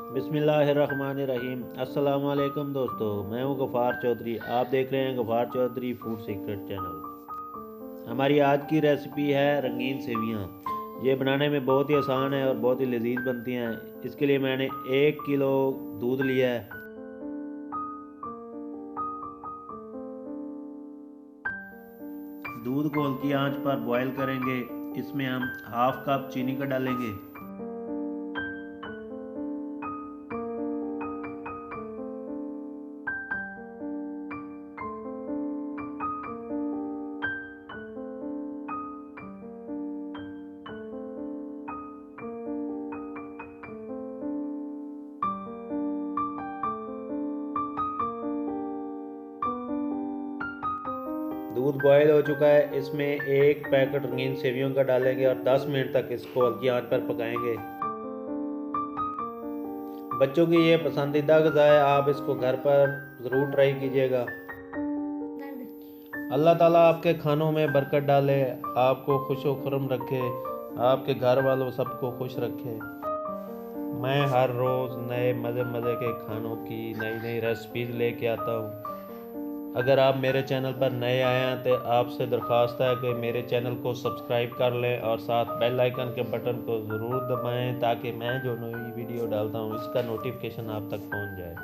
बिस्मिल्लाहिर्रहमानिर्रहीम। अस्सलाम वालेकुम दोस्तों, मैं हूं गफ़ार चौधरी। आप देख रहे हैं Gaffar Chaudhary food secret channel. हमारी आज की रेसिपी है रंगीन सेवियां। ये बनाने में बहुत ही आसान है और बहुत ही लजीज बनती हैं। इसके लिए मैंने 1 किलो दूध लिया है। दूध को हल्की आंच पर बॉयल करेंगे। इसमें हम हाफ कप चीनी का डालेंगे। दूध बॉयल हो चुका है। इसमें एक पैकेट रंगीन सेवियों का डालेंगे और 10 मिनट तक इसको हल्की आंच पर पकाएंगे। बच्चों की ये पसंदीदा ग़िज़ा है, आप इसको घर पर ज़रूर ट्राई कीजिएगा। अल्लाह ताला आपके खानों में बरकत डाले, आपको खुश व खुर्म रखे, आपके घर वालों सबको खुश रखे। मैं हर रोज़ नए मज़े मज़े के खानों की नई नई रेसिपीज़ लेके आता हूँ। अगर आप मेरे चैनल पर नए आए हैं तो आपसे दरख्वास्त है कि मेरे चैनल को सब्सक्राइब कर लें और साथ बेल आइकन के बटन को ज़रूर दबाएं ताकि मैं जो नई वीडियो डालता हूँ इसका नोटिफिकेशन आप तक पहुँच जाए।